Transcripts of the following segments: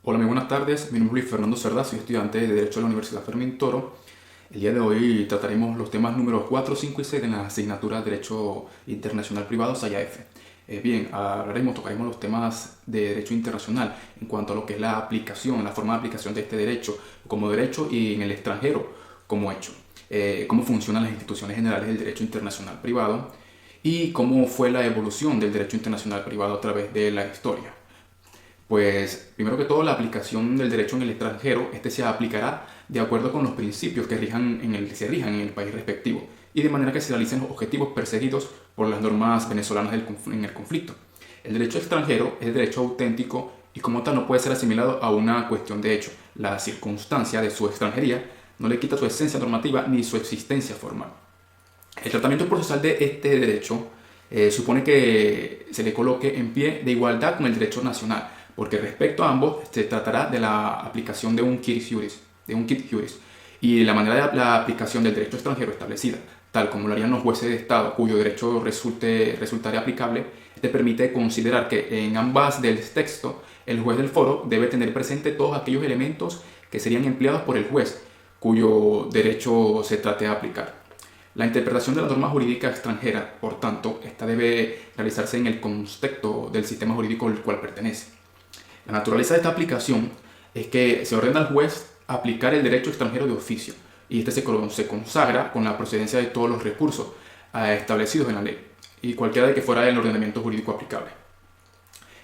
Hola, muy buenas tardes. Mi nombre es Luis Fernando Cerda, soy estudiante de Derecho de la Universidad Fermín Toro. El día de hoy trataremos los temas números 4, 5 y 6 de la asignatura Derecho Internacional Privado SAYA-F. Tocaremos los temas de Derecho Internacional en cuanto a lo que es la aplicación, la forma de aplicación de este derecho como derecho y en el extranjero como hecho. Cómo funcionan las instituciones generales del Derecho Internacional Privado y cómo fue la evolución del Derecho Internacional Privado a través de la historia. Pues primero que todo, la aplicación del derecho en el extranjero, este se aplicará de acuerdo con los principios que se rijan en el país respectivo y de manera que se realicen los objetivos perseguidos por las normas venezolanas en el conflicto. El derecho extranjero es derecho auténtico y como tal no puede ser asimilado a una cuestión de hecho. La circunstancia de su extranjería no le quita su esencia normativa ni su existencia formal. El tratamiento procesal de este derecho supone que se le coloque en pie de igualdad con el derecho nacional, porque respecto a ambos se tratará de la aplicación de un quid juris, y la manera de la aplicación del derecho extranjero establecida, tal como lo harían los jueces de Estado cuyo derecho resultaría aplicable, te permite considerar que en ambas del texto el juez del foro debe tener presente todos aquellos elementos que serían empleados por el juez cuyo derecho se trate de aplicar. La interpretación de la norma jurídica extranjera, por tanto, esta debe realizarse en el contexto del sistema jurídico al cual pertenece. La naturaleza de esta aplicación es que se ordena al juez aplicar el derecho extranjero de oficio y este se consagra con la procedencia de todos los recursos establecidos en la ley y cualquiera de que fuera el ordenamiento jurídico aplicable.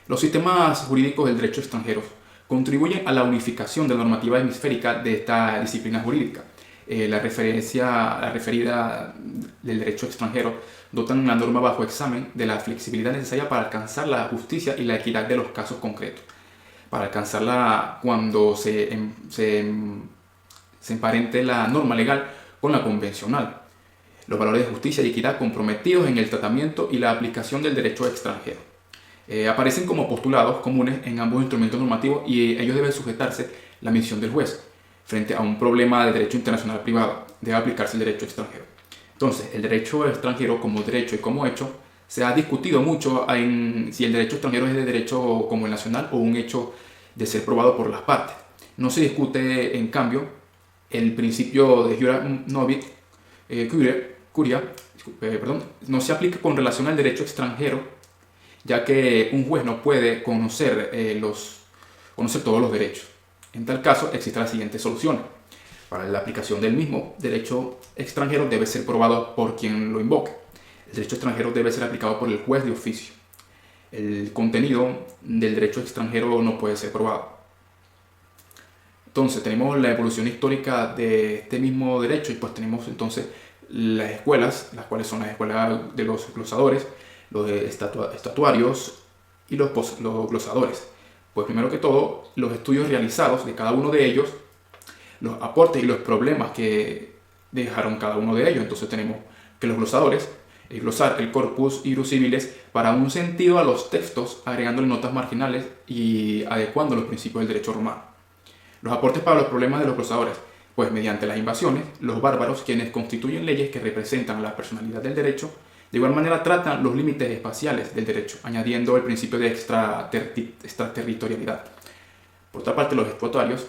Los sistemas jurídicos del derecho extranjero contribuyen a la unificación de la normativa hemisférica de esta disciplina jurídica. La referida del derecho extranjero dotan la norma bajo examen de la flexibilidad necesaria para alcanzar la justicia y la equidad de los casos concretos, para alcanzarla cuando se emparente la norma legal con la convencional. Los valores de justicia y equidad comprometidos en el tratamiento y la aplicación del derecho extranjero. Aparecen como postulados comunes en ambos instrumentos normativos y ellos deben sujetarse la misión del juez. Frente a un problema de derecho internacional privado, debe aplicarse el derecho extranjero. Entonces, el derecho extranjero como derecho y como hecho se ha discutido mucho en si el derecho extranjero es de derecho como el nacional o un hecho de ser probado por las partes. No se discute, en cambio, el principio de jura nobis curia, no se aplica con relación al derecho extranjero, ya que un juez no puede conocer todos los derechos. En tal caso, existe la siguiente solución. Para la aplicación del mismo derecho extranjero debe ser probado por quien lo invoque. El derecho extranjero debe ser aplicado por el juez de oficio. El contenido del derecho extranjero no puede ser probado. Entonces, tenemos la evolución histórica de este mismo derecho y pues tenemos entonces las escuelas, las cuales son las escuelas de los glosadores, los estatuarios y los glosadores. Pues primero que todo, los estudios realizados de cada uno de ellos, los aportes y los problemas que dejaron cada uno de ellos. Entonces tenemos que los glosadores, el glosar el corpus ius civilis para un sentido a los textos, agregándole notas marginales y adecuando los principios del derecho romano. Los aportes para los problemas de los glosadores, pues mediante las invasiones, los bárbaros, quienes constituyen leyes que representan la personalidad del derecho, de igual manera tratan los límites espaciales del derecho, añadiendo el principio de extraterritorialidad. Por otra parte, los estatuarios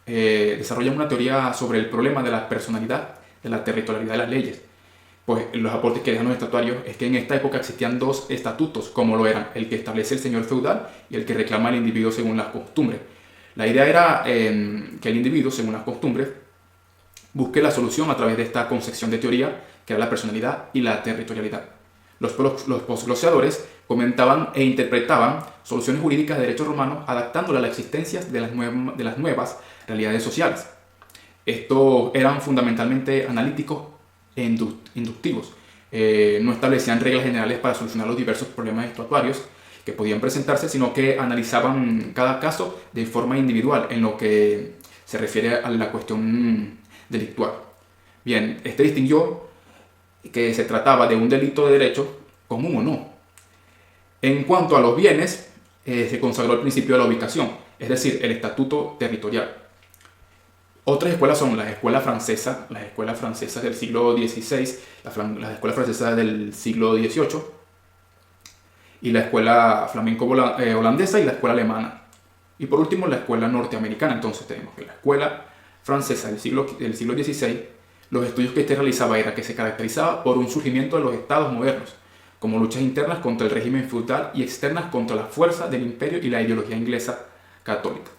desarrollan una teoría sobre el problema de la personalidad, de la territorialidad de las leyes. Pues los aportes que dejan los estatuarios es que en esta época existían dos estatutos, como lo eran el que establece el señor feudal y el que reclama al individuo según las costumbres. La idea era que el individuo, según las costumbres, busque la solución a través de esta concepción de teoría, que era la personalidad y la territorialidad. Los posgloseadores comentaban e interpretaban soluciones jurídicas de derecho romano adaptándolas a las existencias de las nuevas realidades sociales. Estos eran fundamentalmente analíticos e inductivos. No establecían reglas generales para solucionar los diversos problemas estatuarios que podían presentarse, sino que analizaban cada caso de forma individual en lo que se refiere a la cuestión delictual. Bien, este distinguió que se trataba de un delito de derecho común o no. En cuanto a los bienes, se consagró el principio de la ubicación, es decir, el estatuto territorial. Otras escuelas son las escuelas francesas del siglo XVI, las escuelas francesas del siglo XVIII y la escuela flamenco holandesa y la escuela alemana. Y por último, la escuela norteamericana. Entonces tenemos que la escuela francesa del siglo XVI, los estudios que realizaba era que se caracterizaba por un surgimiento de los estados modernos, como luchas internas contra el régimen feudal y externas contra la fuerza del imperio y la ideología inglesa católica.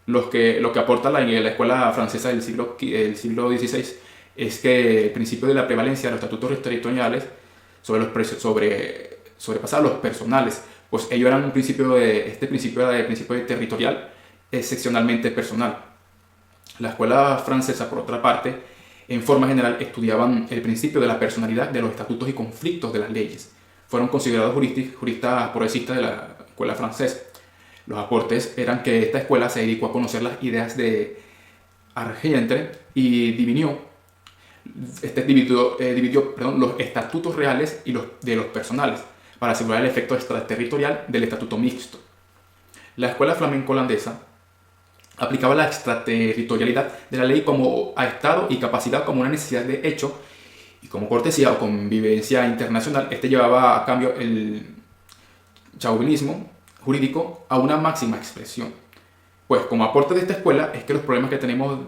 Lo que aporta la escuela francesa del siglo XVI es que el principio de la prevalencia de los estatutos territoriales sobrepasaba los personales, pues ellos eran este principio era el principio territorial excepcionalmente personal. La escuela francesa, por otra parte, en forma general estudiaban el principio de la personalidad de los estatutos y conflictos de las leyes. Fueron considerados juristas progresistas de la escuela francesa. Los aportes eran que esta escuela se dedicó a conocer las ideas de Argentre y dividió los estatutos reales y los de los personales para asegurar el efecto extraterritorial del estatuto mixto. La escuela flamenco-holandesa aplicaba la extraterritorialidad de la ley como a Estado y capacidad como una necesidad de hecho y como cortesía o convivencia internacional. Este llevaba a cambio el chauvinismo jurídico a una máxima expresión. Pues como aporte de esta escuela es que los problemas que tenemos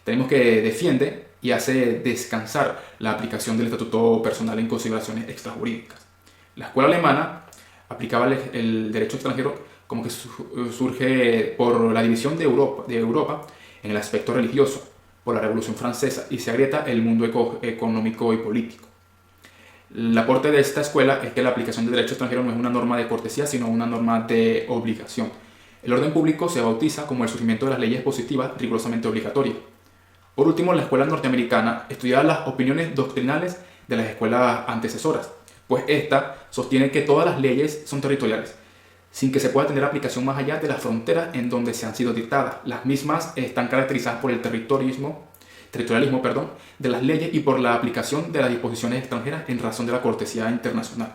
tenemos que defiende y hace descansar la aplicación del estatuto personal en consideraciones extrajurídicas. La escuela alemana aplicaba el derecho extranjero como que surge por la división de Europa en el aspecto religioso, por la Revolución Francesa, y se agrieta el mundo económico y político. El aporte de esta escuela es que la aplicación del derecho extranjero no es una norma de cortesía, sino una norma de obligación. El orden público se bautiza como el surgimiento de las leyes positivas rigurosamente obligatorias. Por último, la escuela norteamericana estudiaba las opiniones doctrinales de las escuelas antecesoras, pues esta sostiene que todas las leyes son territoriales, sin que se pueda tener aplicación más allá de las fronteras en donde se han sido dictadas. Las mismas están caracterizadas por el territorialismo de las leyes y por la aplicación de las disposiciones extranjeras en razón de la cortesía internacional.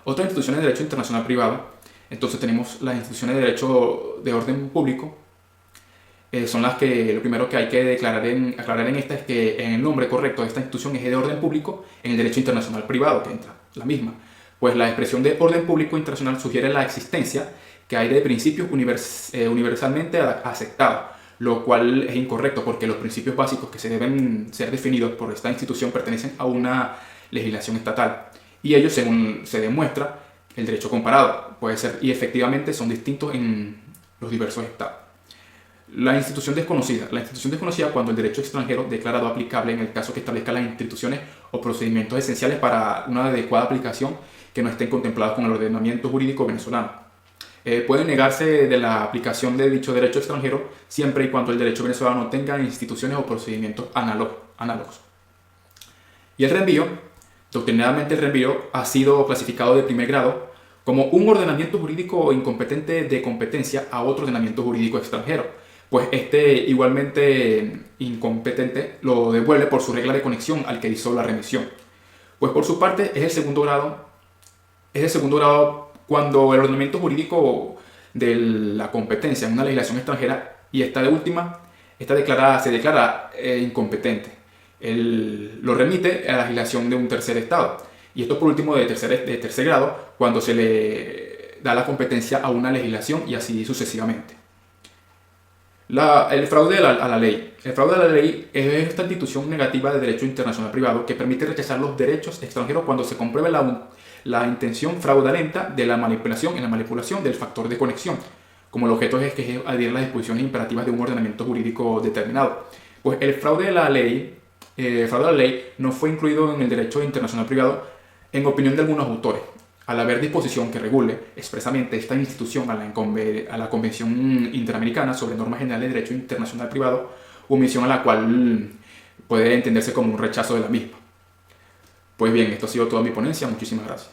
Otras instituciones de derecho internacional privado, entonces tenemos las instituciones de derecho de orden público, son las que lo primero que hay que aclarar en esta es que en el nombre correcto de esta institución es de orden público en el derecho internacional privado, que entra la misma. Pues la expresión de orden público internacional sugiere la existencia que hay de principios universalmente aceptados, lo cual es incorrecto porque los principios básicos que se deben ser definidos por esta institución pertenecen a una legislación estatal y ellos, según se demuestra, el derecho comparado puede ser y efectivamente son distintos en los diversos estados. La institución desconocida cuando el derecho extranjero declarado aplicable en el caso que establezca las instituciones o procedimientos esenciales para una adecuada aplicación que no estén contemplados con el ordenamiento jurídico venezolano. Puede negarse de la aplicación de dicho derecho extranjero siempre y cuando el derecho venezolano tenga instituciones o procedimientos análogos. Y el reenvío, doctrinariamente el reenvío ha sido clasificado de primer grado como un ordenamiento jurídico incompetente de competencia a otro ordenamiento jurídico extranjero. Pues este igualmente incompetente lo devuelve por su regla de conexión al que hizo la remisión. Pues por su parte es el segundo grado cuando el ordenamiento jurídico de la competencia en una legislación extranjera y esta de última se declara incompetente. Lo remite a la legislación de un tercer estado. Y esto por último de tercer grado cuando se le da la competencia a una legislación y así sucesivamente. El fraude a la ley. El fraude a la ley es esta institución negativa de derecho internacional privado que permite rechazar los derechos extranjeros cuando se compruebe la intención fraudulenta de la manipulación del factor de conexión, como el objeto es que adhiere a las disposiciones imperativas de un ordenamiento jurídico determinado. Pues el fraude a la ley no fue incluido en el derecho internacional privado en opinión de algunos autores, al haber disposición que regule expresamente esta institución a la Convención Interamericana sobre Normas Generales de Derecho Internacional Privado, omisión a la cual puede entenderse como un rechazo de la misma. Pues bien, esto ha sido toda mi ponencia. Muchísimas gracias.